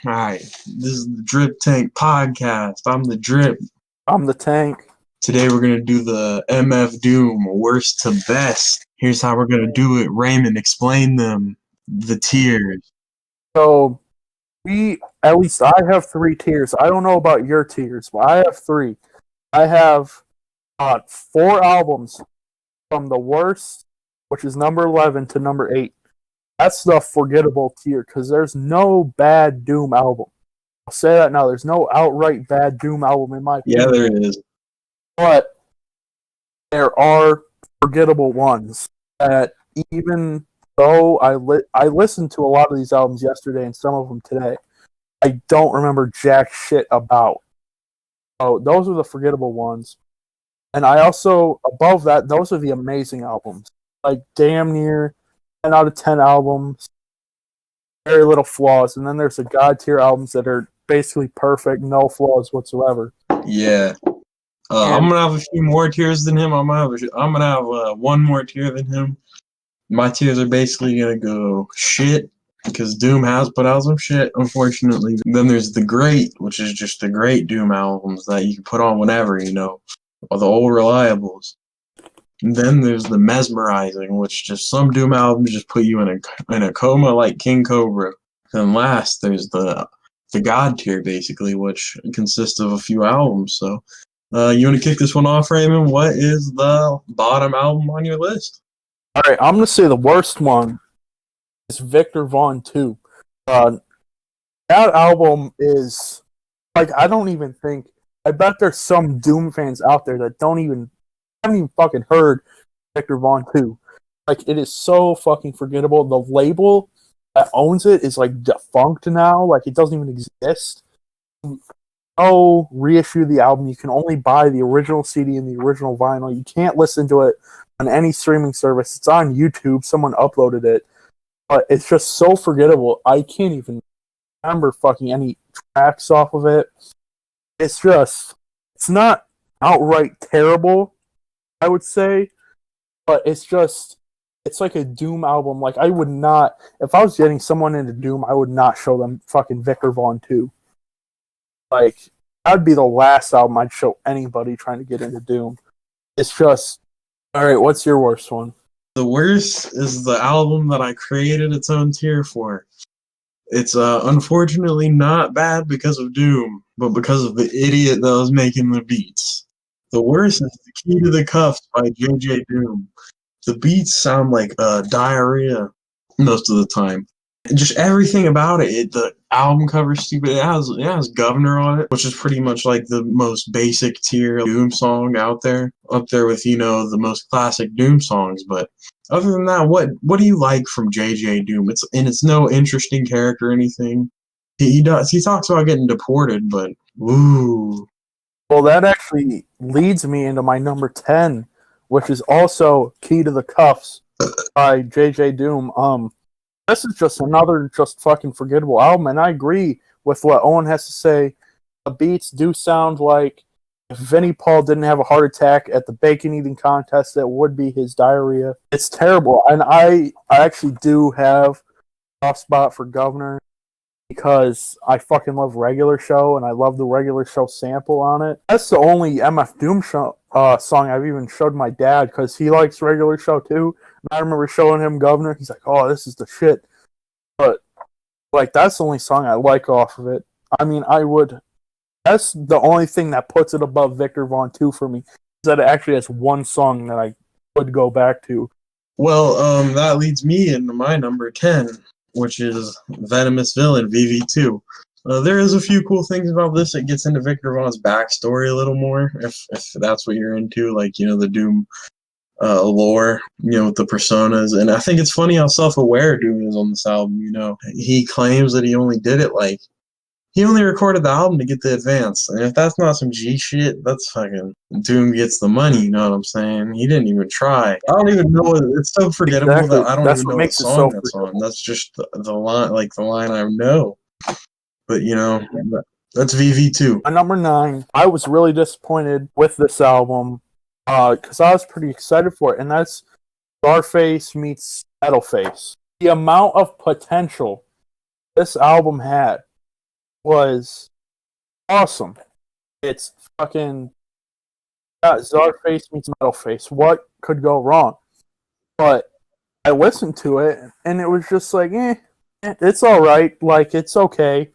Alright, this is the Drip Tank Podcast. I'm the Drip. I'm the Tank. Today we're gonna do the MF Doom, worst to best. Here's how we're gonna do it. Raymond, explain them. The tiers. So, at least I have 3 tiers. I don't know about your tiers, but I have 3. I have 4 albums from the worst, which is number 11, to number 8. That's the forgettable tier, because there's no bad Doom album. I'll say that now. There's no outright bad Doom album, in my opinion. Yeah, there is. But there are forgettable ones that, even though I listened to a lot of these albums yesterday and some of them today, I don't remember jack shit about. So those are the forgettable ones. And I also, above that, those are the amazing albums. Like damn near 10 out of 10 albums, very little flaws. And then there's the God tier albums that are basically perfect, no flaws whatsoever. Yeah. I'm gonna have a few more tiers than him. I'm gonna have one more tier than him. My tiers are basically gonna go shit because Doom has put out some shit, unfortunately. Then there's the Great, which is just the great Doom albums that you can put on whenever, or the old reliables. And then there's the Mesmerizing, which just some Doom albums just put you in a coma like King Cobra. And last there's the God tier, basically, which consists of a few albums. So you want to kick this one off, Raymond? What is the bottom album on your list? All right, I'm going to say the worst one is Victor Vaughn 2. That album is, like, I bet there's some Doom fans out there that haven't even fucking heard Victor Vaughn 2. Like, it is so fucking forgettable. The label that owns it is, like, defunct now. Like, it doesn't even exist. Reissue the album. You can only buy the original CD and the original vinyl. You can't listen to it on any streaming service. It's on YouTube. Someone uploaded it. But it's just so forgettable. I can't even remember fucking any tracks off of it. It's not outright terrible, I would say, but it's like a Doom album. Like, I would not, if I was getting someone into Doom, I would not show them fucking Victor Vaughn 2. Like, that'd be the last album I'd show anybody trying to get into Doom. It's just, alright, what's your worst one? The worst is the album that I created its own tier for. It's unfortunately not bad because of Doom, but because of the idiot that was making the beats. The worst is The Key to the Cuffs by JJ Doom. The beats sound like diarrhea most of the time. Just everything about it. The album cover's stupid. It has Governor on it, which is pretty much like the most basic tier Doom song out there, up there with the most classic Doom songs. But other than that, what do you like from JJ Doom? It's no interesting character or anything. He talks about getting deported, but ooh. Well, that actually leads me into my number 10, which is also Key to the Cuffs by JJ Doom. This is just another fucking forgettable album, and I agree with what Owen has to say. The beats do sound like if Vinnie Paul didn't have a heart attack at the bacon eating contest, that would be his diarrhea. It's terrible, and I actually do have a soft spot for Governor because I fucking love Regular Show, and I love the Regular Show sample on it. That's the only MF Doom song I've even showed my dad, because he likes Regular Show too. And I remember showing him Governor. He's like, "Oh, this is the shit." But like, that's the only song I like off of it. I mean, that's the only thing that puts it above Victor Vaughn 2 for me, is that it actually has one song that I would go back to. Well, that leads me into my number 10, which is Venomous Villain, VV2. There is a few cool things about this. It gets into Victor Vaughn's backstory a little more, if that's what you're into, like, the Doom lore, with the personas. And I think it's funny how self-aware Doom is on this album. He claims that he only did it, like, he only recorded the album to get the advance. And if that's not some G shit, that's fucking Doom gets the money, you know what I'm saying? He didn't even try. I don't even know it's so forgettable Exactly. that I don't That's even what know the makes it song so that's on. forgettable. That's just the line, like the line I know. But that's VV2. On number 9, I was really disappointed with this album because I was pretty excited for it, and that's Scarface meets Metalface. The amount of potential this album had was awesome. It's fucking Czarface meets Metalface. What could go wrong? But I listened to it, and it was just like, it's all right. Like, it's okay.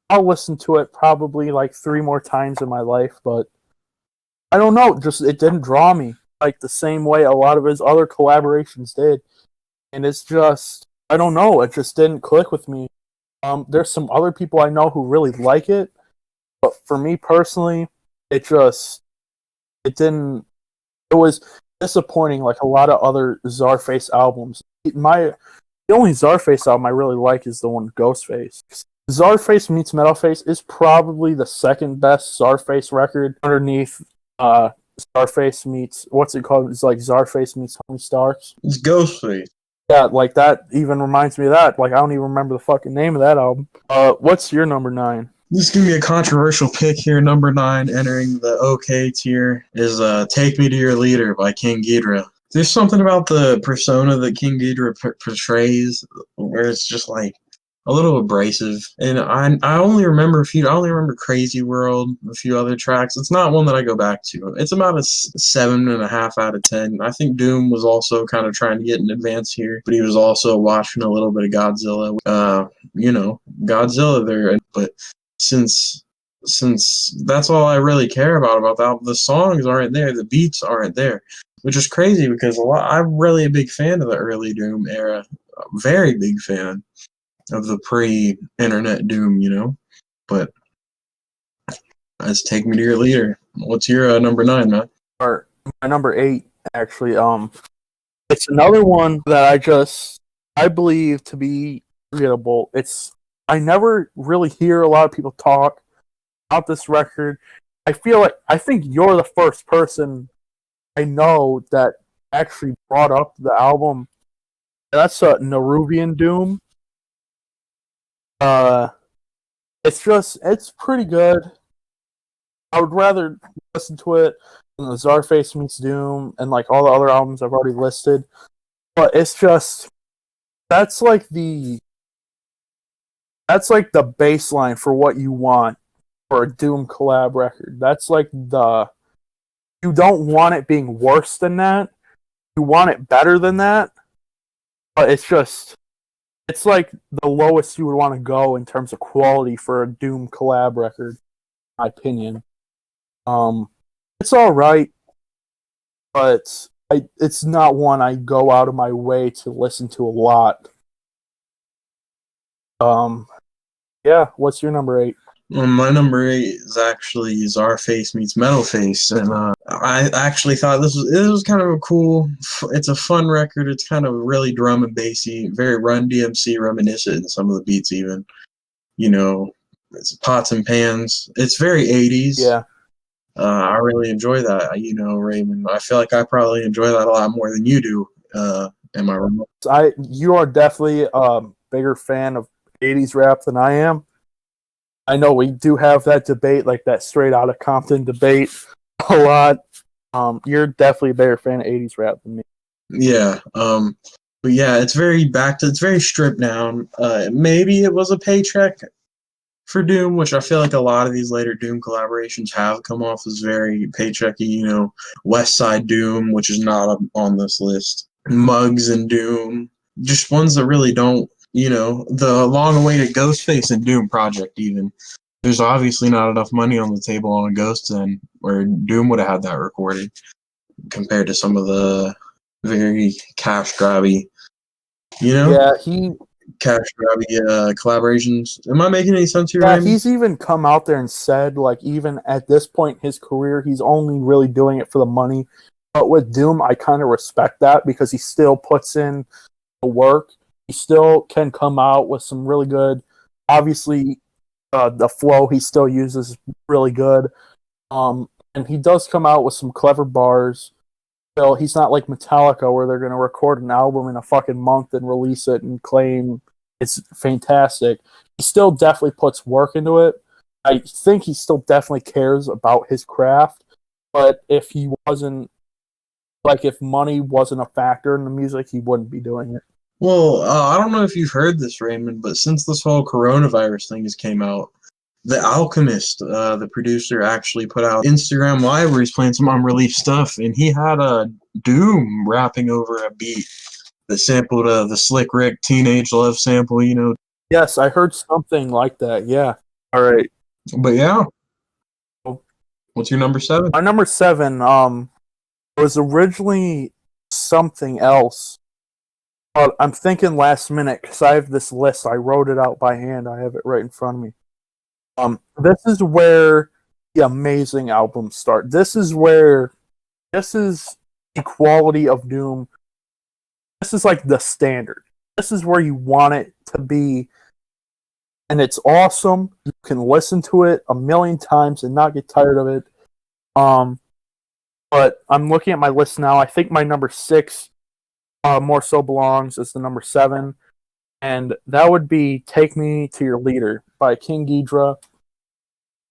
I'll listen to it probably like 3 more times in my life, but I don't know. Just it didn't draw me like the same way a lot of his other collaborations did, and it's just I don't know. It just didn't click with me. There's some other people I know who really like it, but for me personally, it didn't. It was disappointing, like a lot of other Czarface albums. The only Czarface album I really like is the one with Ghostface. Czarface meets Metalface is probably the second best Czarface record underneath Czarface meets what's it called? It's like Czarface meets Tony Starks. It's Ghostface. Yeah, like that even reminds me of that. Like I don't even remember the fucking name of that album. What's your number 9? This is going to be a controversial pick here. Number 9, entering the OK tier, is Take Me to Your Leader by King Ghidorah. There's something about the persona that King Ghidorah portrays where it's just like a little abrasive. And I only remember I only remember Crazy World, a few other tracks. It's not one that I go back to. It's about a 7.5 out of 10. I think Doom was also kind of trying to get in advance here, but he was also watching a little bit of Godzilla. Godzilla there. But since that's all I really care about the album, the songs aren't there, the beats aren't there, which is crazy because I'm really a big fan of the early Doom era, very big fan of the pre-internet Doom, but let's Take Me to Your Leader. What's your number 9, man? Or my number 8, actually. It's another one that I believe to be forgettable. I never really hear a lot of people talk about this record. I think you're the first person I know that actually brought up the album. That's Nerubian Doom. It's pretty good. I would rather listen to it than the Czarface meets Doom and like all the other albums I've already listed. But it's just that's like the baseline for what you want for a Doom collab record. That's like you don't want it being worse than that. You want it better than that. But it's like the lowest you would want to go in terms of quality for a Doom collab record, in my opinion. It's all right, but it's not one I go out of my way to listen to a lot. Yeah, what's your number 8? Well, my number 8 is actually Czarface meets Metalface, and I actually thought this was kind of a cool. It's a fun record. It's kind of really drum and bassy, very Run DMC reminiscent in some of the beats. Even, it's pots and pans. It's very 80s. Yeah. I really enjoy that. Raymond. I feel like I probably enjoy that a lot more than you do. Am I wrong? You are definitely a bigger fan of 80s rap than I am. I know we do have that debate, like that straight out of Compton debate a lot. You're definitely a bigger fan of 80s rap than me. Yeah. But yeah, it's very stripped down. Maybe it was a paycheck for Doom, which I feel like a lot of these later Doom collaborations have come off as very paychecky, West Side Doom, which is not on this list. Muggs and Doom. Just ones that really don't, the long-awaited Ghostface and Doom project even. There's obviously not enough money on the table on a Ghost End where Doom would have had that recorded compared to some of the very cash grabby, Yeah, cash grabby collaborations. Am I making any sense here, Yeah, Raymond? he's even come out there and said, like, even at this point in his career, he's only really doing it for the money. But with Doom, I kind of respect that because he still puts in the work. He still can come out with some really good, obviously, the flow he still uses is really good. And he does come out with some clever bars. So he's not like Metallica where they're going to record an album in a fucking month and release it and claim it's fantastic. He still definitely puts work into it. I think he still definitely cares about his craft. But if he wasn't, like, if money wasn't a factor in the music, he wouldn't be doing it. Well, I don't know if you've heard this, Raymond, but since this whole coronavirus thing has came out, The Alchemist, the producer, actually put out Instagram Live where he's playing some unreleased stuff, and he had a Doom rapping over a beat that sampled the Slick Rick Teenage Love sample, you know. Yes, I heard something like that. Yeah. All right. But yeah, what's your number 7? My number 7 was originally something else. But I'm thinking last minute because I have this list. I wrote it out by hand. I have it right in front of me. This is where the amazing albums start. This is the quality of Doom. This is like the standard. This is where you want it to be. And it's awesome. You can listen to it a million times and not get tired of it. But I'm looking at my list now. I think my number 6 more so belongs as the number 7. And that would be Take Me to Your Leader by King Ghidorah.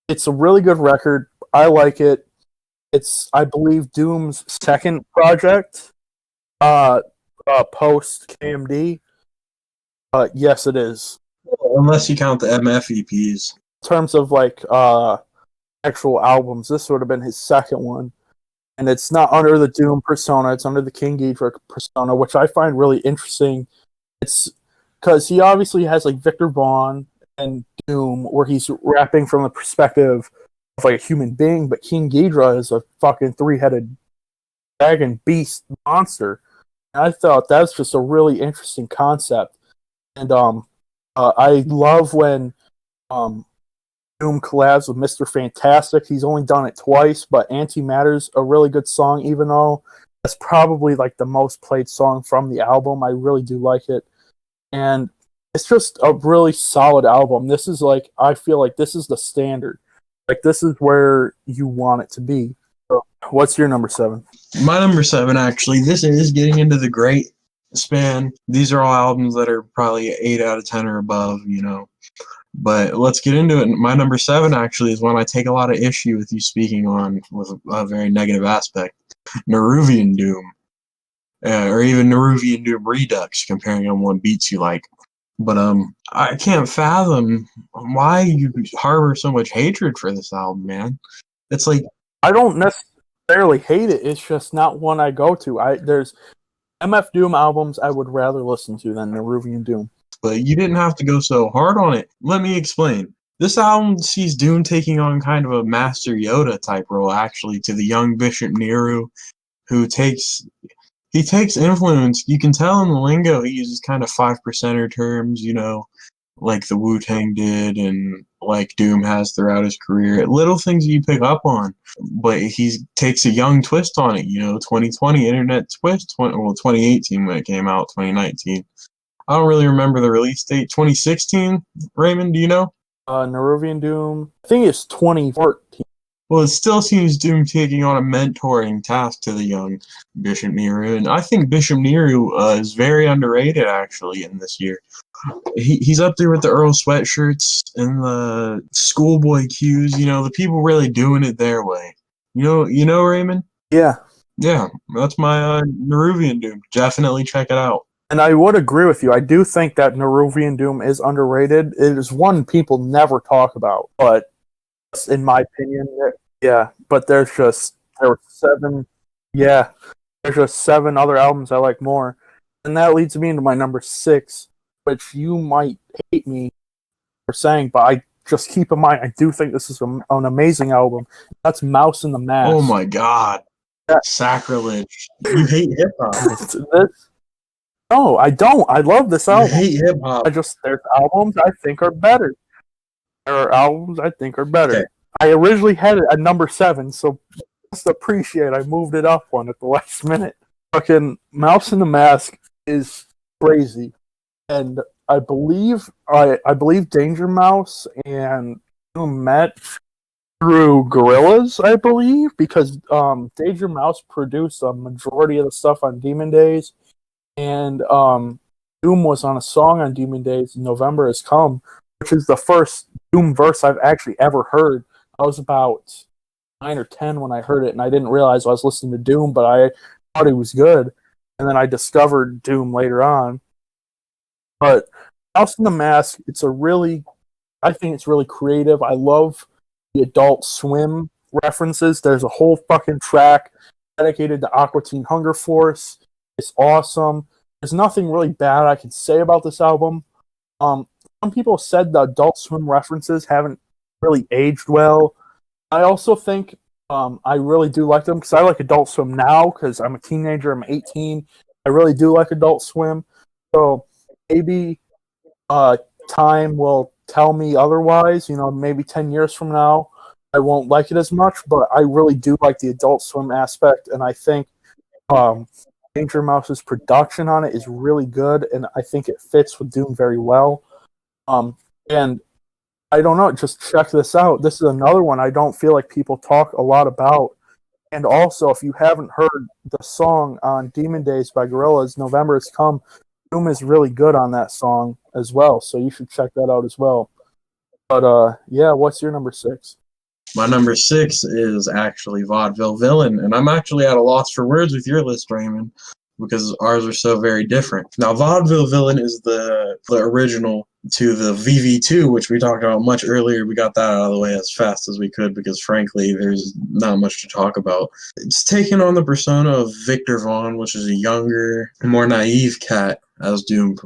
It's a really good record. I like it. It's, I believe, Doom's second project post KMD. Yes, it is. Unless you count the MF EPs. In terms of like actual albums, this would have been his second one. And it's not under the Doom persona, it's under the King Ghidorah persona, which I find really interesting. It's because he obviously has like Victor Vaughn and Doom, where he's rapping from the perspective of like a human being, but King Ghidorah is a fucking 3-headed dragon beast monster. And I thought that's just a really interesting concept. And I love when Doom collabs with Mr. Fantastic. He's only done it twice, but Antimatter's a really good song, even though that's probably like the most played song from the album. I really do like it. And it's just a really solid album. This is like, I feel like this is the standard. Like, this is where you want it to be. So, what's your number 7? My number 7, actually, this is getting into the great span. These are all albums that are probably 8 out of 10 or above, you know. But let's get into it. My number 7, actually, is one I take a lot of issue with you speaking on with a very negative aspect. Neruvian Doom. Or even Neruvian Doom Redux, comparing on what beats you like. But I can't fathom why you harbor so much hatred for this album, man. It's like, I don't necessarily hate it. It's just not one I go to. There's MF Doom albums I would rather listen to than Neruvian Doom. but you didn't have to go so hard on it. Let me explain. This album sees Doom taking on kind of a Master Yoda type role, actually, to the young Bishop Nehru, who takes influence. You can tell in the lingo he uses kind of 5%er terms, you know, like the Wu-Tang did and like Doom has throughout his career. Little things you pick up on, but he takes a young twist on it, you know, 2020 internet twist, 2018 when it came out, 2019. I don't really remember the release date. 2016, Raymond, do you know? Neruvian Doom, I think it's 2014. Well, it still seems Doom taking on a mentoring task to the young Bishop Nehru, and I think Bishop Nehru is very underrated, actually, in this year. He's up there with the Earl Sweatshirts and the Schoolboy Q's, you know, the people really doing it their way. You know, Raymond? Yeah. Yeah, that's my Neruvian Doom. Definitely check it out. And I would agree with you. I do think that Neruvian Doom is underrated. It is one people never talk about, but in my opinion, yeah. But there were 7. Yeah, there's just 7 other albums I like more, and that leads me into my number 6, which you might hate me for saying, but I just keep in mind I do think this is an amazing album. That's Mouse in the Mask. Oh my God, sacrilege! You hate hip hop. No, I don't. I love this album. You hate hip hop. There's albums I think are better. There are albums I think are better. Okay. I originally had it at number 7, so just appreciate I moved it up one at the last minute. Fucking Mouse in the Mask is crazy, and I believe Danger Mouse and Doom met through Gorillaz, I believe, because Danger Mouse produced a majority of the stuff on Demon Days. And Doom was on a song on Demon Days, November Has Come, which is the first Doom verse I've actually ever heard. I was about 9 or 10 when I heard it, and I didn't realize I was listening to Doom, but I thought it was good. And then I discovered Doom later on. But House in the Mask, it's a really I think it's really creative. I love the Adult Swim references. There's a whole fucking track dedicated to Aqua Teen Hunger Force. It's awesome. There's nothing really bad I can say about this album. Some people said the Adult Swim references haven't really aged well. I also think I really do like them because I like Adult Swim now because I'm a teenager. I'm 18. I really do like Adult Swim. So maybe time will tell me otherwise. Maybe 10 years from now, I won't like it as much, but I really do like the Adult Swim aspect, and I think Danger Mouse's production on it is really good, and I think it fits with Doom very well. And I don't know, just check this out. This is another one I don't feel like people talk a lot about. And also, if you haven't heard the song on Demon Days by Gorillaz, November Has Come, Doom is really good on that song as well, so you should check that out as well. But yeah, what's your number 6? My number 6 is actually Vaudeville Villain, and I'm actually at a loss for words with your list, Raymond, because ours are so very different. Now, Vaudeville Villain is the original to the VV2, which we talked about much earlier. We got that out of the way as fast as we could because, frankly, there's not much to talk about. It's taken on the persona of Victor Vaughn, which is a younger, more naive cat, as Doom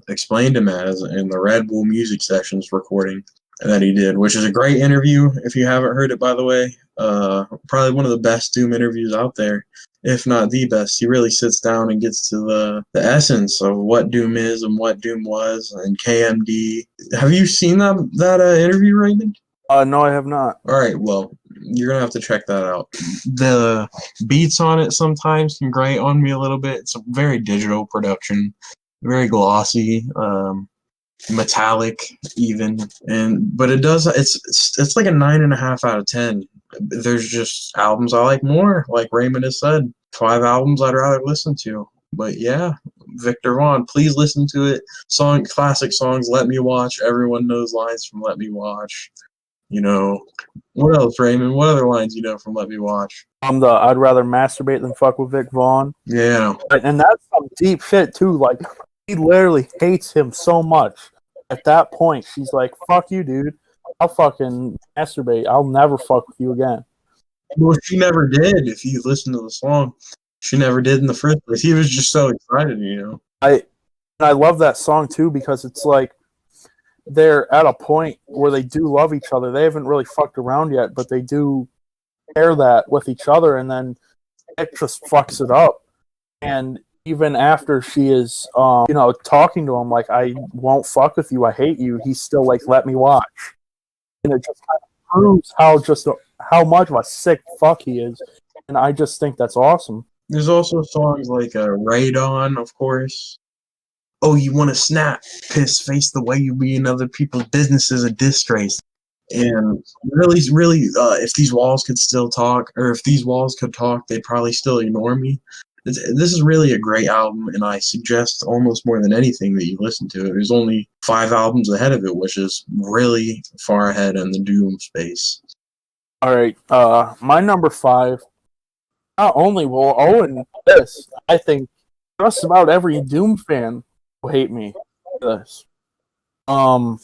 explained him as in the Red Bull Music Sessions recording that he did, which is a great interview. If you haven't heard it, by the way, probably one of the best Doom interviews out there, if not the best. He really sits down and gets to the essence of what Doom is and what Doom was and KMD. Have you seen that interview, Raymond? No, I have not. All right, well, you're gonna have to check that out. The beats on it sometimes can grate on me a little bit. It's a very digital production, very glossy. Metallic even, but it's like a 9.5 out of 10. There's just albums I like more, like Raymond has said, 5 albums I'd rather listen to. But yeah, Victor Vaughn, please listen to it. Classic songs, Let Me Watch, everyone knows lines from Let Me Watch. What else, Raymond? What other lines from Let Me Watch? I'd rather masturbate than fuck with Vic Vaughn. Yeah, and that's some deep shit too. Like, he literally hates him so much. At that point, she's like, fuck you, dude. I'll fucking masturbate. I'll never fuck with you again. Well, she never did. If you listen to the song, she never did in the first place. He was just so excited, I love that song too because it's like they're at a point where they do love each other. They haven't really fucked around yet, but they do share that with each other, and then it just fucks it up. And even after she is, talking to him like, I won't fuck with you, I hate you, he's still like, let me watch. And it just kind of proves how much of a sick fuck he is. And I just think that's awesome. There's also songs like Radon, of course. Oh, you want to snap, piss, face the way you be in other people's business is a disgrace. And really, if these walls could still talk, or if these walls could talk, they'd probably still ignore me. This is really a great album, and I suggest almost more than anything that you listen to it. There's only 5 albums ahead of it, which is really far ahead in the Doom space. All right, my number 5. Not only will Owen this, I think just about every Doom fan will hate me for this. I'm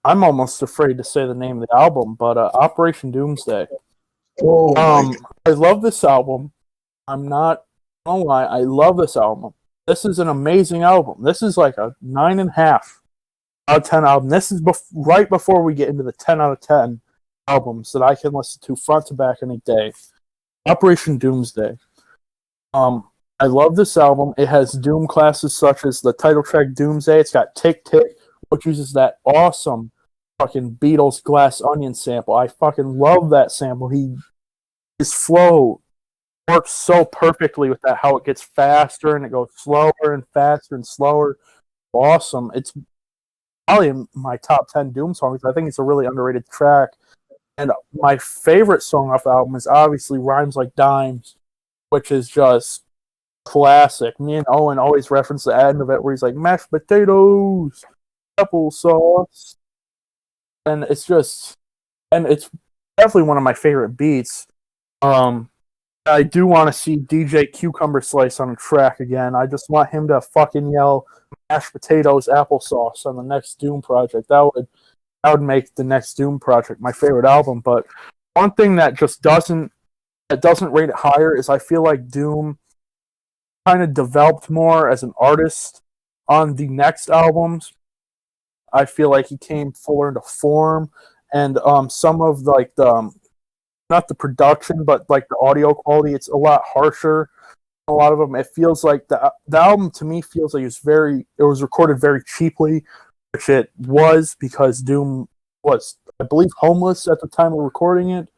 almost afraid to say the name of the album, but Operation Doomsday. Oh, I love this album. I'm not gonna lie, I love this album. This is an amazing album. This is like a 9.5 out of 10 album. This is right before we get into the 10 out of 10 albums that I can listen to front to back any day. Operation Doomsday. I love this album. It has Doom classes such as the title track Doomsday. It's got Tick Tick, which uses that awesome fucking Beatles Glass Onion sample. I fucking love that sample. His flow works so perfectly with that, how it gets faster and it goes slower and faster and slower. Awesome. It's probably in my top 10 Doom songs. I think it's a really underrated track. And my favorite song off the album is obviously Rhymes Like Dimes, which is just classic. Me and Owen always reference the end of it where he's like, mashed potatoes, applesauce. And it's definitely one of my favorite beats. I do want to see DJ Cucumber Slice on a track again. I just want him to fucking yell mashed potatoes, applesauce on the next Doom project. That I would make the next Doom project my favorite album. But one thing that just doesn't rate it higher is I feel like Doom kind of developed more as an artist on the next albums. I feel like he came fuller into form, and some of like the not the production, but like the audio quality, it's a lot harsher. A lot of them, it feels like the album to me feels like it was recorded very cheaply, which it was because Doom was, I believe, homeless at the time of recording it.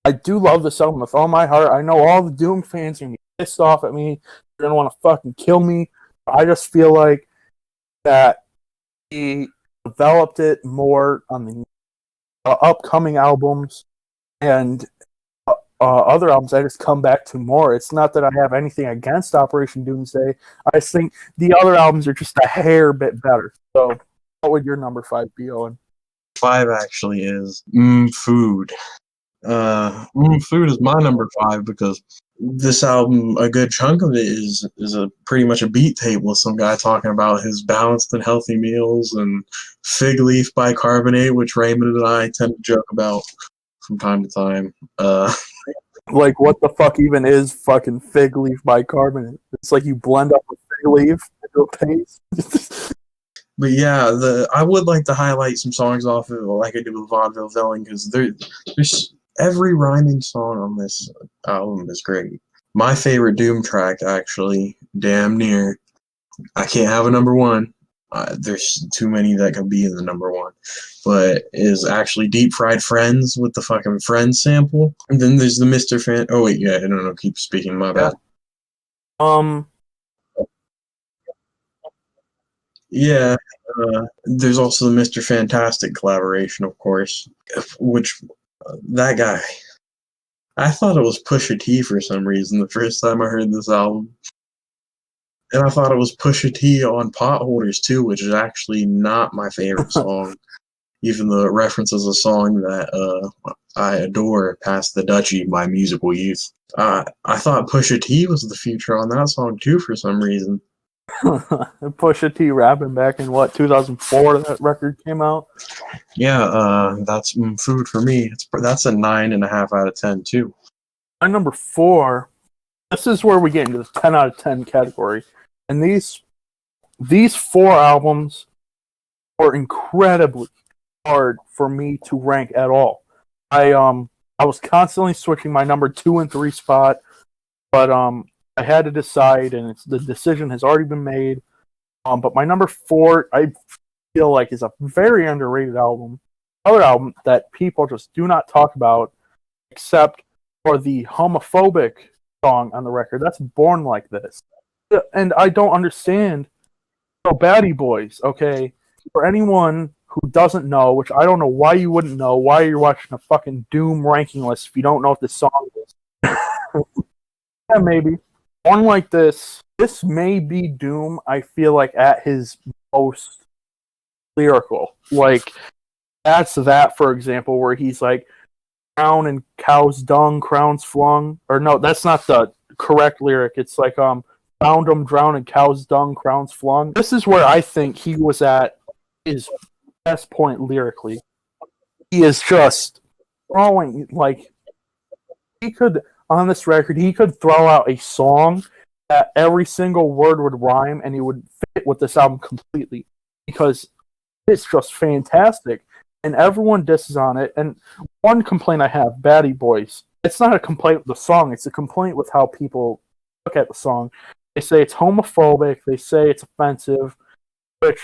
I do love this album with all my heart. I know all the Doom fans are gonna be pissed off at me. They're gonna want to fucking kill me. I just feel like that he developed it more on the upcoming albums, and other albums I just come back to more. It's not that I have anything against Operation Doomsday. I just think the other albums are just a hair bit better. So, what would your number 5 be, Owen? 5 actually is Food. Food is my number 5 because this album, a good chunk of it is a pretty much a beat tape with some guy talking about his balanced and healthy meals, and Fig Leaf Bicarbonate, which Raymond and I tend to joke about from time to time. Like, what the fuck even is fucking Fig Leaf Bicarbonate? It's like you blend up a fig leaf into a paste. But yeah, I would like to highlight some songs off of it, like I did with Vaudeville Villain, because there's every rhyming song on this album is great. My favorite Doom track, actually, damn near, I can't have a number 1. There's too many that could be in the number 1, but is actually Deep Fried Friends with the fucking Friends sample. And then there's the Mr. Fan. Oh wait, yeah, no, keep speaking. My bad. Yeah, there's also the Mr. Fantastic collaboration, of course, which that guy. I thought it was Pusha T for some reason the first time I heard this album. And I thought it was Pusha T on Potholders too, which is actually not my favorite song, even though it references a song that I adore, Past the Dutchie by Musical Youth. I thought Pusha T was the feature on that song too for some reason. Pusha T rapping back in 2004 that record came out. Yeah, that's Food for me. That's a 9.5 out of 10 too. My number 4. This is where we get into the 10 out of 10 category, and these 4 albums are incredibly hard for me to rank at all. I was constantly switching my number 2 and 3 spot, but I had to decide, and the decision has already been made. But my number 4, I feel like, is a very underrated album. Another album that people just do not talk about, except for the homophobic song on the record. That's Born Like This. And I don't understand. So, Batty Boys, okay? For anyone who doesn't know, which I don't know why you wouldn't know, why you're watching a fucking Doom ranking list if you don't know what this song is. Yeah, maybe. Born Like This may be Doom, I feel like, at his most lyrical. Like, that's that, for example, where he's like, crown and cow's dung, crowns flung. Or no, that's not the correct lyric. It's like, found 'em drown and cow's dung, crowns flung. This is where I think he was at his best point lyrically. He is just throwing, like, he could, on this record, he could throw out a song that every single word would rhyme and he would fit with this album completely because it's just fantastic. And everyone disses on it. And one complaint I have, Batty Boys, it's not a complaint with the song, it's a complaint with how people look at the song. They say it's homophobic, they say it's offensive, which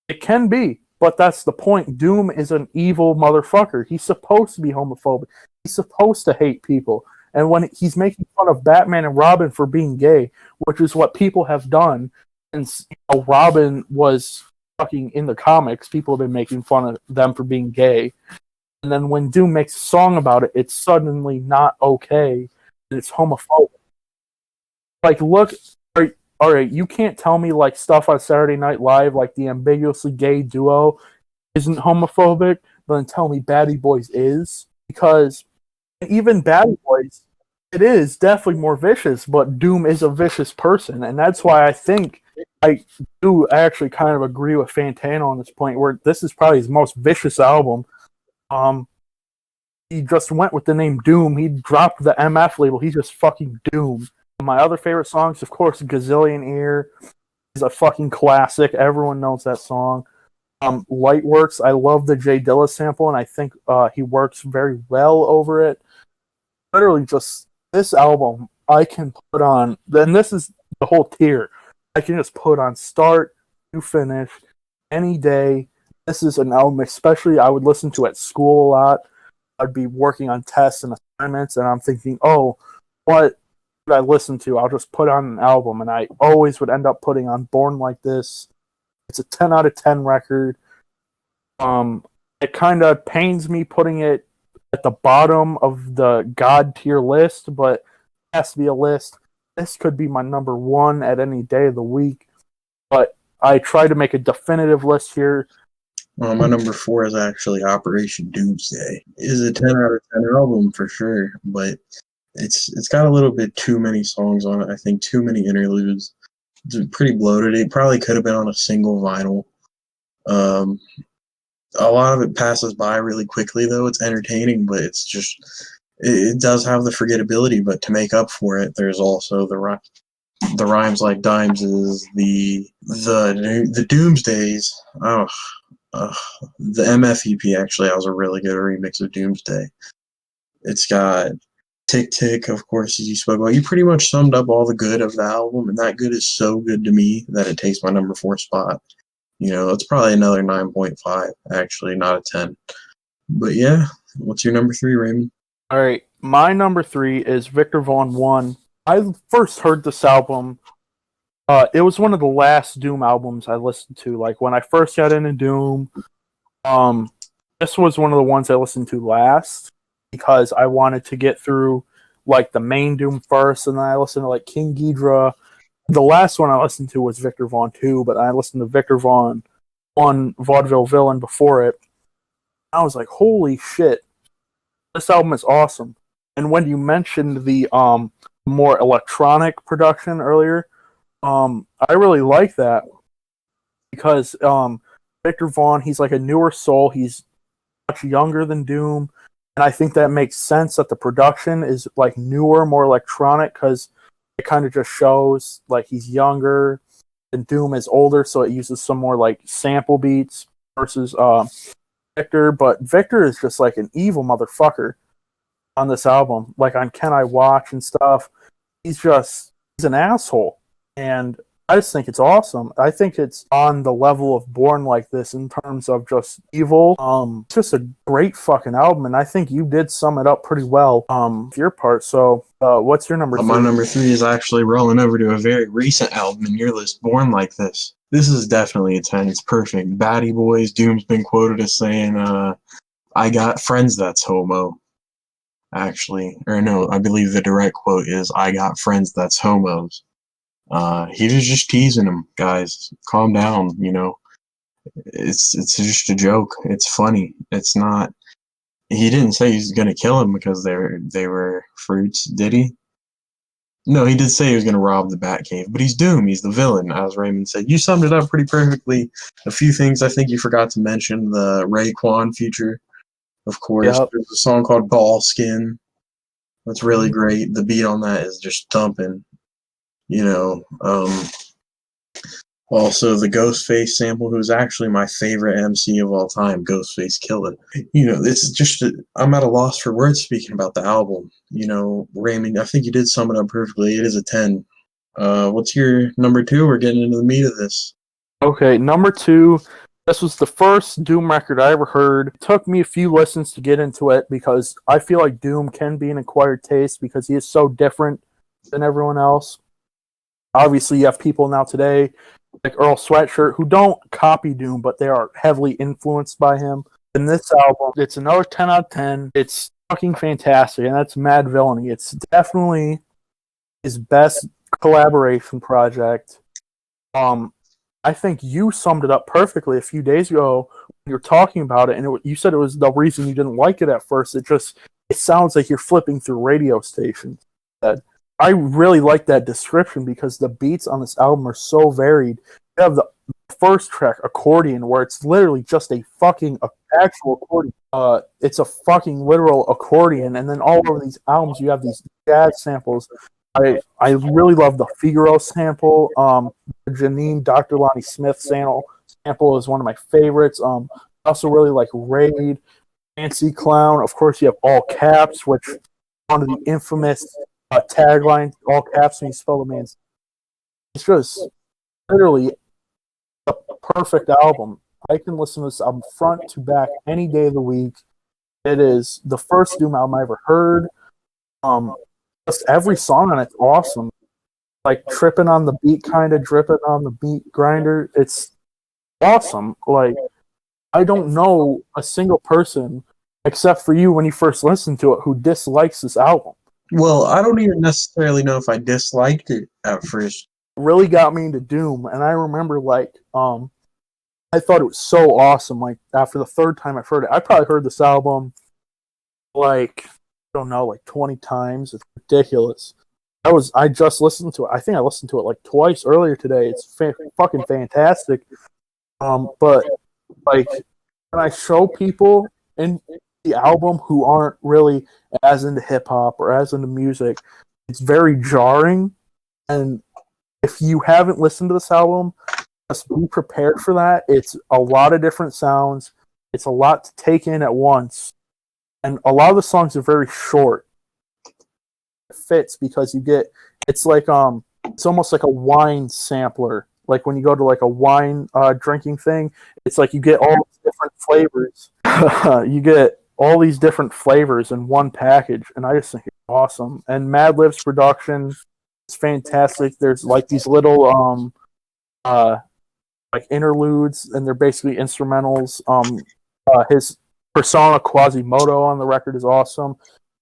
it can be, but that's the point. Doom is an evil motherfucker. He's supposed to be homophobic. He's supposed to hate people. And when he's making fun of Batman and Robin for being gay, which is what people have done since Robin was fucking in the comics, people have been making fun of them for being gay. And then when Doom makes a song about it, it's suddenly not okay. And it's homophobic. Like, look, all right, you can't tell me like stuff on Saturday Night Live, like the ambiguously gay duo, isn't homophobic, but then tell me Batty Boys is. Because even Batty Boys, it is definitely more vicious, but Doom is a vicious person. And that's why I think I do actually kind of agree with Fantano on this point, where this is probably his most vicious album. He just went with the name Doom. He dropped the MF label. He's just fucking Doom. My other favorite songs, of course, Gazillion Ear is a fucking classic. Everyone knows that song. Lightworks, I love the Jay Dilla sample, and I think he works very well over it. Literally, just this album, I can put on, and this is the whole tier. I can just put on start to finish any day. This is an album, especially I would listen to at school a lot. I'd be working on tests and assignments, and I'm thinking, oh, what should I listen to? I'll just put on an album, and I always would end up putting on Born Like This. It's a 10 out of 10 record. It kind of pains me putting it at the bottom of the God tier list, but it has to be a list. This could be my number one at any day of the week, but I try to make a definitive list here. My number 4 is actually Operation Doomsday. It is a 10 out of 10 album for sure, but it's got a little bit too many songs on it. I think too many interludes. It's pretty bloated. It probably could have been on a single vinyl. A lot of it passes by really quickly, though. It's entertaining, but it's just it does have the forgettability. But to make up for it, there's also the rhymes like dimes is the Doomsdays. The MF EP actually has a really good remix of Doomsday. It's got Tick Tick, of course, as you spoke about. You pretty much summed up all the good of the album, and that good is so good to me that it takes my number 4 spot. You know, it's probably another 9.5, actually, not a 10. But yeah, what's your number 3, Raymond? All right, my number 3 is Victor Vaughn 1. I first heard this album. It was one of the last Doom albums I listened to. Like, when I first got into Doom, this was one of the ones I listened to last because I wanted to get through, like, the main Doom first, and then I listened to, like, King Ghidorah. The last one I listened to was Victor Vaughn 2, but I listened to Victor Vaughn 1, Vaudeville Villain, before it. I was like, holy shit, this album is awesome. And when you mentioned the more electronic production earlier, I really like that because Victor Vaughn, he's like a newer soul. He's much younger than Doom, and I think that makes sense that the production is like newer, more electronic, because it kind of just shows like he's younger and Doom is older, so it uses some more like sample beats versus Victor. But Victor is just like an evil motherfucker on this album. Like on Can I Watch and stuff, he's an asshole. And I just think it's awesome. I think it's on the level of Born Like This in terms of just evil. It's just a great fucking album, and I think you did sum it up pretty well your part. So what's your number 3? My number 3 is actually rolling over to a very recent album in your list, Born Like This. This is definitely a 10. It's perfect. Batty Boys, Doom's been quoted as saying, I got friends that's homo. Actually. Or no, I believe the direct quote is, I got friends that's homos. He was just teasing him, guys. Calm down, you know. It's just a joke. It's funny. It's not. He didn't say he's gonna kill him because they were fruits, did he? No, he did say he was gonna rob the Batcave, but he's Doom. He's the villain, as Raymond said. You summed it up pretty perfectly. A few things I think you forgot to mention: the Raekwon feature, of course. Yep. There's a song called Ball Skin. That's really great. The beat on that is just thumping. You know, also the Ghostface sample, who's actually my favorite MC of all time, Ghostface Killer. You know, it's just, I'm at a loss for words speaking about the album. You know, Raymond, I think you did sum it up perfectly. It is a 10. What's your number 2? We're getting into the meat of this. Okay, number 2. This was the first Doom record I ever heard. It took me a few listens to get into it because I feel like Doom can be an acquired taste because he is so different than everyone else. Obviously, you have people now today, like Earl Sweatshirt, who don't copy Doom, but they are heavily influenced by him. In this album, it's another 10 out of 10. It's fucking fantastic, and that's Mad Villainy. It's definitely his best collaboration project. I think you summed it up perfectly a few days ago when you were talking about it, and you said it was the reason you didn't like it at first. It sounds like you're flipping through radio stations. I really like that description because the beats on this album are so varied. You have the first track, Accordion, where it's literally just a fucking actual accordion. It's a fucking literal accordion, and then all over these albums you have these jazz samples. I really love the Figaro sample. The Janine Dr. Lonnie Smith sample is one of my favorites. I also really like Raid, Fancy Clown. Of course, you have All Caps, which is one of the infamous tagline, All Caps when you spell the man's. It's just literally a perfect album. I can listen to this album front to back any day of the week. It is the first Doom album I ever heard. Just every song on it's awesome. Like tripping on the beat, kind of dripping on the beat grinder. It's awesome. Like I don't know a single person except for you when you first listened to it who dislikes this album. Well, I don't even necessarily know if I disliked it at first. It really got me into Doom, and I remember like I thought it was so awesome. Like after the third time I've heard it, I probably heard this album like I don't know, like 20 times. It's ridiculous. I just listened to it. I think I listened to it like twice earlier today. It's fucking fantastic. But like when I show people in the album who aren't really as into hip hop or as into music, it's very jarring. And if you haven't listened to this album, just be prepared for that. It's a lot of different sounds. It's a lot to take in at once. And a lot of the songs are very short. It fits because it's like it's almost like a wine sampler. Like when you go to like a wine drinking thing, it's like you get all these different flavors. You get all these different flavors in one package, and I just think it's awesome. And Madlib's production is fantastic. There's like these little like interludes, and they're basically instrumentals. His persona Quasimodo on the record is awesome.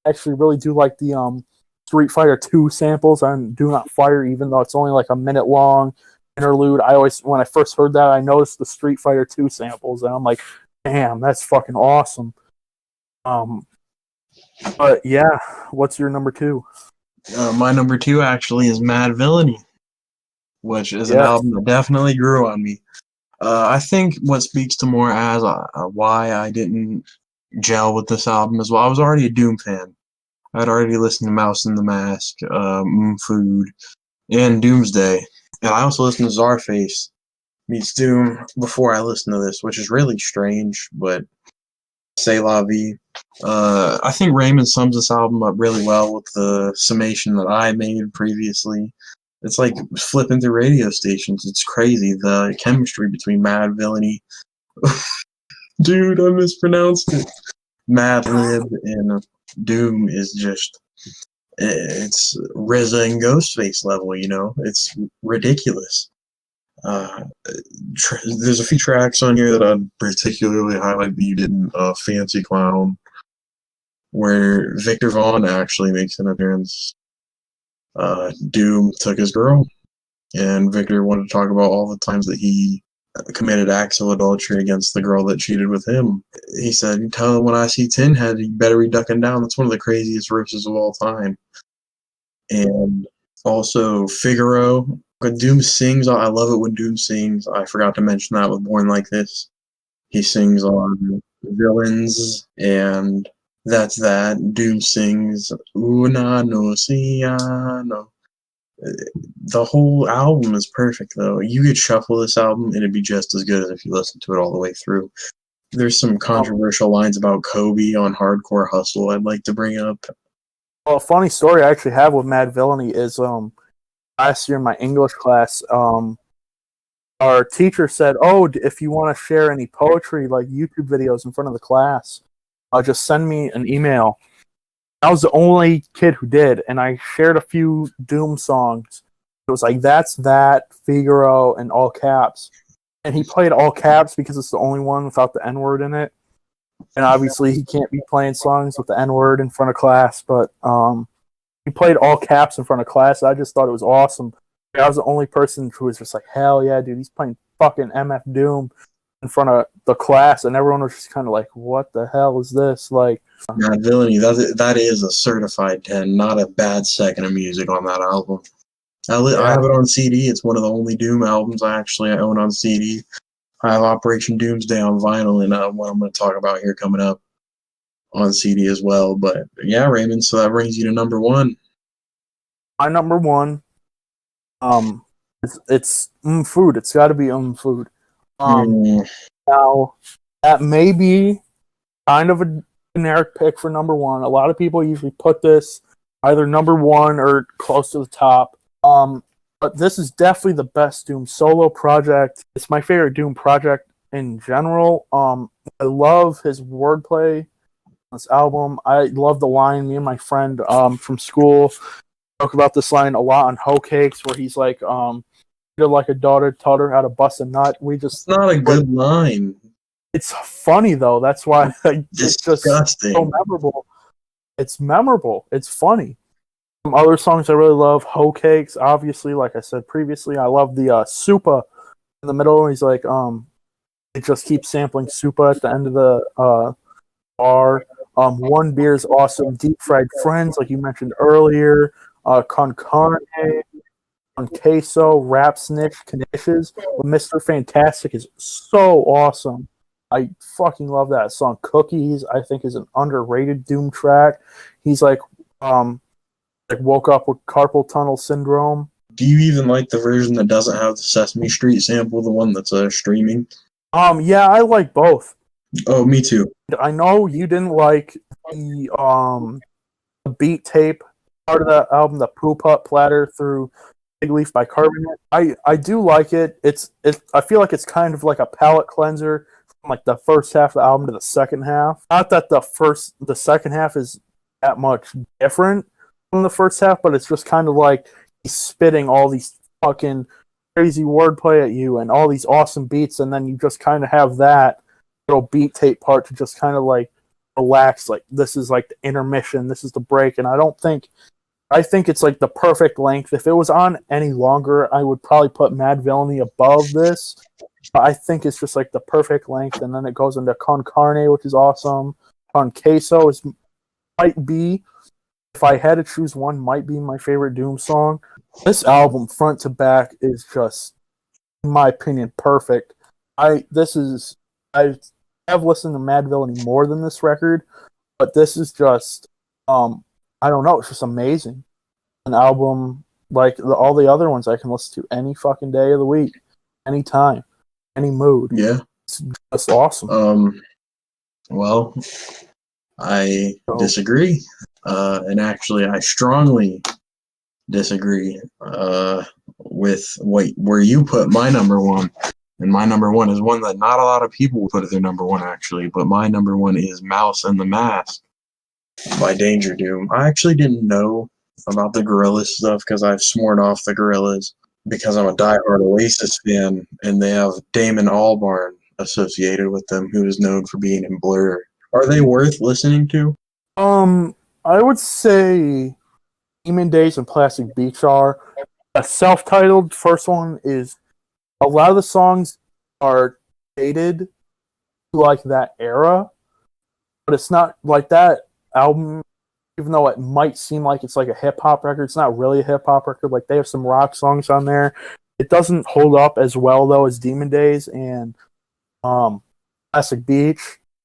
I actually really do like the Street Fighter 2 samples on Do Not Fire, even though it's only like a minute long interlude. When I first heard that, I noticed the Street Fighter 2 samples, and I'm like, damn, that's fucking awesome. But yeah, what's your number 2? My number 2 actually is Mad Villainy, which is an album that definitely grew on me. I think what speaks to more as why I didn't gel with this album as well. I was already a Doom fan. I'd already listened to Mouse and the Mask, Food, and Doomsday. And I also listened to Czarface meets Doom before I listened to this, which is really strange, but c'est la vie. I think Raymond sums this album up really well with the summation that I made previously. It's like flipping through radio stations. It's crazy. The chemistry between Mad Villainy. Dude, I mispronounced it. Madlib and Doom is just, it's RZA and Ghostface level, you know? It's ridiculous. There's a few tracks on here that I'd particularly highlight that you didn't. Fancy Clown, where Victor Vaughn actually makes an appearance. Doom took his girl, and Victor wanted to talk about all the times that he committed acts of adultery against the girl that cheated with him. He said, "You tell him when I see Tin Head, you better be ducking down." That's one of the craziest verses of all time. And also Figaro. When Doom sings, I love it when Doom sings. I forgot to mention that with Born Like This. He sings on Villains, and that's that. Doom sings Una no Ciano. The whole album is perfect, though. You could shuffle this album, and it'd be just as good as if you listened to it all the way through. There's some controversial lines about Kobe on Hardcore Hustle I'd like to bring up. Well, a funny story I actually have with Mad Villainy is last year in my English class, our teacher said, "Oh, if you want to share any poetry, like YouTube videos in front of the class, just send me an email." I was the only kid who did, and I shared a few Doom songs. It was like That's That, Figaro, and All Caps. And he played All Caps because it's the only one without the N-word in it. And obviously he can't be playing songs with the N-word in front of class, but he played All Caps in front of class. I just thought it was awesome. I was the only person who was just like, hell yeah, dude, he's playing fucking MF Doom in front of the class, and everyone was just kind of like, what the hell is this? Like, Mad Villainy, that is a certified 10, not a bad second of music on that album. I have it on CD. It's one of the only Doom albums I own on CD. I have Operation Doomsday on vinyl, and what I'm going to talk about here coming up on CD as well. But yeah, Raymond, so that brings you to number one. My number one, it's food. It's got to be food. Now that may be kind of a generic pick for number one. A lot of people usually put this either number one or close to the top. But this is definitely the best Doom solo project. It's my favorite Doom project in general. I love his wordplay on this album. I love the line. Me and my friend from school talk about this line a lot on Hoe Cakes, where he's like, "You're like a daughter, taught her how to bust a nut." It's not a good line. It's funny though. That's why it's disgusting. Just so memorable. It's memorable. It's funny. Some other songs I really love, Hoe Cakes, obviously, like I said previously. I love the Supa in the middle. He's like, it just keeps sampling Supa at the end of the bar. One Beer is awesome. Deep Fried Friends, like you mentioned earlier. Con Carne, Con Queso, Rap Snitch, Knishes. Mr. Fantastic is so awesome. I fucking love that song. Cookies, I think, is an underrated Doom track. He's like woke up with carpal tunnel syndrome. Do you even like the version that doesn't have the Sesame Street sample, the one that's streaming? Yeah, I like both. Oh, me too. I know you didn't like the beat tape part of the album, the Poop Up Platter through Big Leaf by Carbonate. I do like it. I feel like it's kind of like a palate cleanser from like the first half of the album to the second half. Not that the second half is that much different from the first half, but it's just kind of like he's spitting all these fucking crazy wordplay at you and all these awesome beats, and then you just kind of have that little beat tape part to just kind of like relax. Like, this is like the intermission, this is the break, and I think it's like the perfect length. If it was on any longer, I would probably put Mad Villainy above this. But I think it's just like the perfect length, and then it goes into Con Carne, which is awesome. Con Queso might be, if I had to choose one, might be my favorite Doom song. This album, front to back, is just, in my opinion, perfect. I have listened to Mad Villainy more than this record, but this is just, I don't know, it's just amazing. An album like all the other ones I can listen to any fucking day of the week, anytime, any mood. Yeah. It's just awesome. Well, I disagree. And actually, I strongly disagree with where you put my number one. And my number one is one that not a lot of people would put at their number one, actually. But my number one is Mouse and the Mask by Danger Doom. I actually didn't know about the Gorillaz stuff because I've sworn off the Gorillaz because I'm a diehard Oasis fan, and they have Damon Albarn associated with them, who is known for being in Blur. Are they worth listening to? I would say Demon Days and Plastic Beach are. A self-titled first one is, a lot of the songs are dated to like that era, but it's not like that album, even though it might seem like it's like a hip-hop record, it's not really a hip-hop record. Like, they have some rock songs on there. It doesn't hold up as well, though, as Demon Days and Plastic Beach.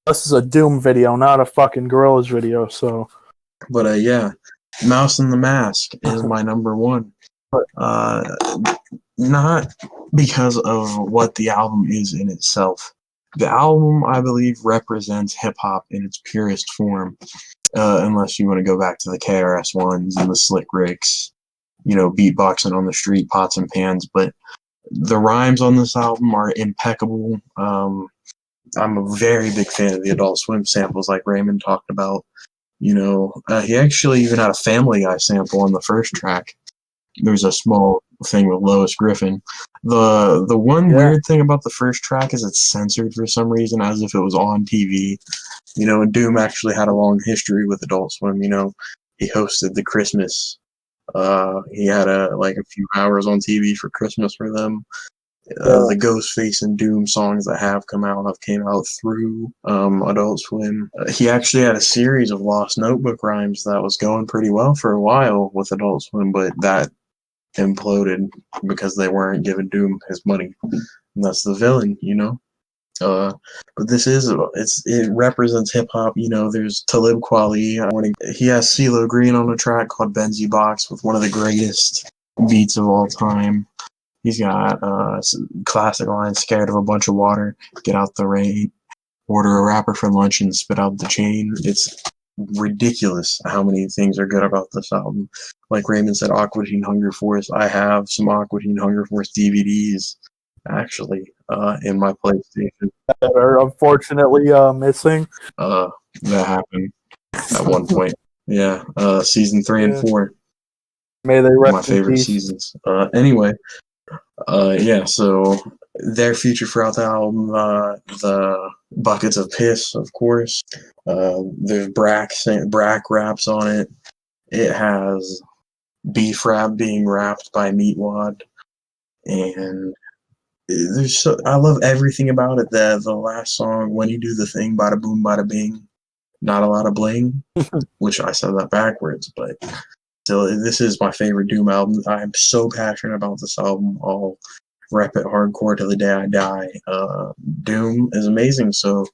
This is a Doom video, not a fucking Gorillaz video, so... But yeah, Mouse and the Mask is my number one. Not because of what the album is in itself. The album, I believe, represents hip-hop in its purest form, unless you want to go back to the KRS Ones and the Slick Ricks, beatboxing on the street, pots and pans. But the rhymes on this album are impeccable. I'm a very big fan of the Adult Swim samples, like Raymond talked about. He actually even had a Family Guy sample on the first track. There's a small thing with Lois Griffin. The one weird thing about the first track is it's censored for some reason, as if it was on TV. And Doom actually had a long history with Adult Swim. He hosted the Christmas. He had a few hours on TV for Christmas for them. The Ghostface and Doom songs that have come out have came out through Adult Swim. He actually had a series of Lost Notebook rhymes that was going pretty well for a while with Adult Swim, but that imploded because they weren't giving Doom his money. And that's the villain, you know? But this it represents hip hop. You know, there's Talib Kweli. He has CeeLo Green on a track called Benzie Box with one of the greatest beats of all time. He's got classic line, scared of a bunch of water, get out the rain, order a rapper for lunch and spit out the chain. It's ridiculous how many things are good about this album. Like Raymond said, Aqua Teen Hunger Force. I have some Aqua Teen Hunger Force DVDs actually in my PlayStation. That are unfortunately missing. That happened at one point. Yeah, season 3 and 4. May they rest my favorite seasons. Anyway, yeah, so they're featured throughout the album. The Buckets of Piss, of course. There's Brack raps on it. It has Beef Rap being rapped by Meatwad. And I love everything about it. The last song, When You Do the Thing, Bada Boom, Bada Bing, not a lot of bling, which I said that backwards, but still, this is my favorite Doom album. I'm so passionate about this album. I'll rep it hardcore till the day I die. Doom is amazing. So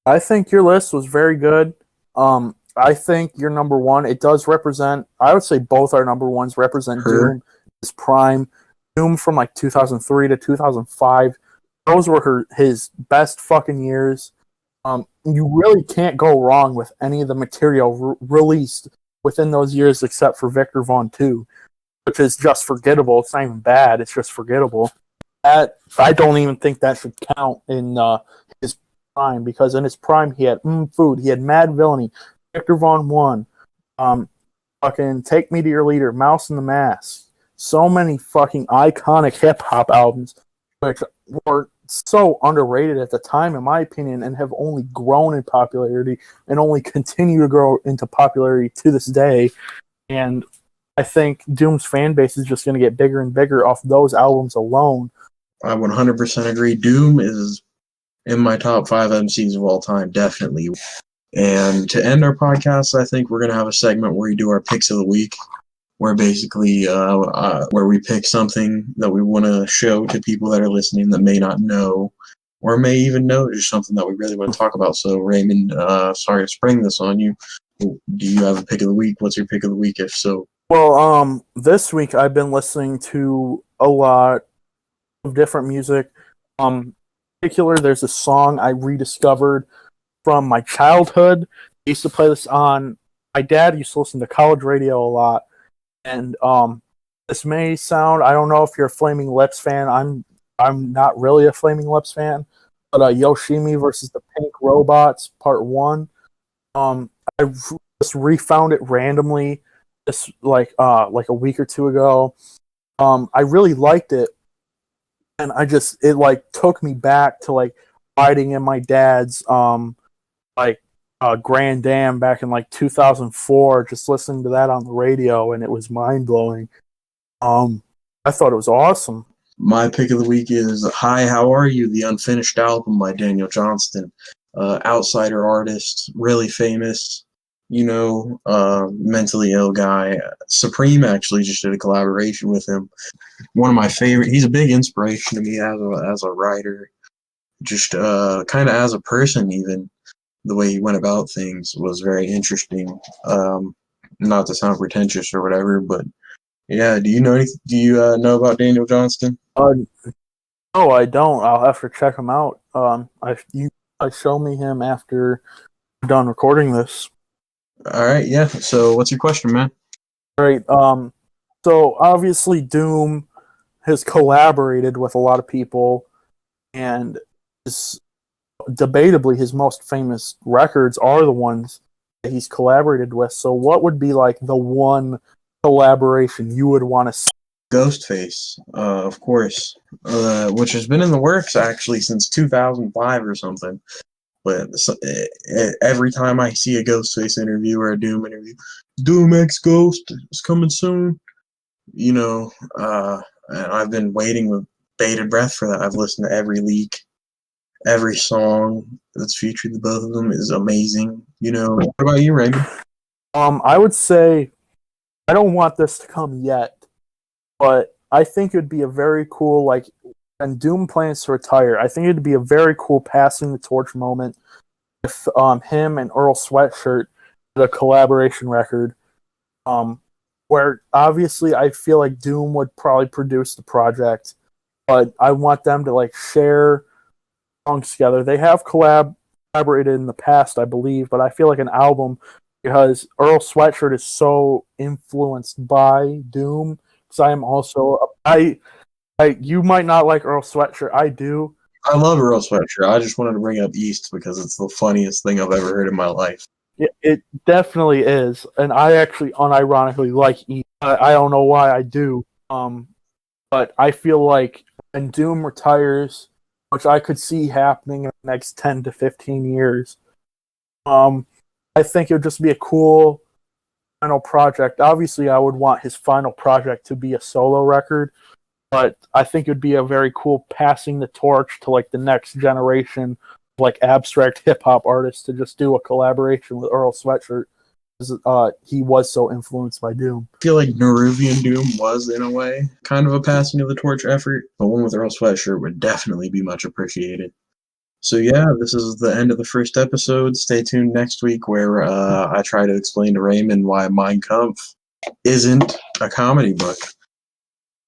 I think your list was very good. I think your number one, it does represent, I would say both our number ones represent Doom, his prime. Doom from like 2003 to 2005. Those were his best fucking years. You really can't go wrong with any of the material released within those years except for Victor Vaughn 2, which is just forgettable. It's not even bad. It's just forgettable. I don't even think that should count in his prime, because in his prime he had Food, he had Mad Villainy, Victor Vaughn 1, fucking Take Me to Your Leader, Mouse in the Mask. So many fucking iconic hip-hop albums, which were so underrated at the time, in my opinion, and have only grown in popularity and only continue to grow into popularity to this day. And I think Doom's fan base is just going to get bigger and bigger off those albums alone. I 100% agree. Doom is in my top 5 MCs of all time, definitely. And to end our podcast, I think we're going to have a segment where we do our picks of the week, where basically where we pick something that we want to show to people that are listening that may not know or may even know is something that we really want to talk about. So Raymond, sorry to spring this on you. Do you have a pick of the week? What's your pick of the week, if so? Well, this week I've been listening to a lot of different music. In particular, there's a song I rediscovered from my childhood. I used to play this on, my dad used to listen to college radio a lot. And this may sound, I don't know if you're a Flaming Lips fan. I'm not really a Flaming Lips fan, but Yoshimi versus the Pink Robots Part 1. I just refound it randomly just like a week or two ago. I really liked it, and it like took me back to like riding in my dad's Grand Dam back in like 2004, just listening to that on the radio, and it was mind blowing. I thought it was awesome. My pick of the week is Hi, How Are You? The Unfinished Album by Daniel Johnston. Outsider artist, really famous, mentally ill guy. Supreme actually just did a collaboration with him. One of my favorite, he's a big inspiration to me as a writer, just kind of as a person even. The way he went about things was very interesting. Not to sound pretentious or whatever, but yeah. Do you know anything? Do you know about Daniel Johnston? No, I don't. I'll have to check him out. Show me him after we're done recording this. All right, yeah. So, what's your question, man? All right. So obviously Doom has collaborated with a lot of people, and debatably his most famous records are the ones that he's collaborated with. So what would be like the one collaboration you would want to see? Ghostface, of course, which has been in the works actually since 2005 or something. But every time I see a Ghostface interview or a Doom interview, Doom X Ghost is coming soon. And I've been waiting bated breath for that. I've listened to every leak, every song that's featured the both of them is amazing. What about you, Raymond? I would say I don't want this to come yet, but I think it'd be a very cool, like, when Doom plans to retire, I think it'd be a very cool passing the torch moment if him and Earl Sweatshirt did a collaboration record. Where obviously I feel like Doom would probably produce the project, but I want them to like share songs together. They have collaborated in the past, I believe, but I feel like an album because Earl Sweatshirt is so influenced by Doom. Because I am also I you might not like Earl Sweatshirt. I do. I love Earl Sweatshirt. I just wanted to bring up East because it's the funniest thing I've ever heard in my life. It definitely is, and I actually unironically like E. I don't know why I do, but I feel like when Doom retires, which I could see happening in the next 10 to 15 years, I think it would just be a cool final project. Obviously, I would want his final project to be a solo record, but I think it would be a very cool passing the torch to like the next generation of like abstract hip hop artists to just do a collaboration with Earl Sweatshirt. He was so influenced by Doom. I feel like Neruvian Doom was, in a way, kind of a passing of the torch effort, but one with Earl Sweatshirt would definitely be much appreciated. So yeah, this is the end of the first episode. Stay tuned next week where I try to explain to Raymond why Mein Kampf isn't a comedy book.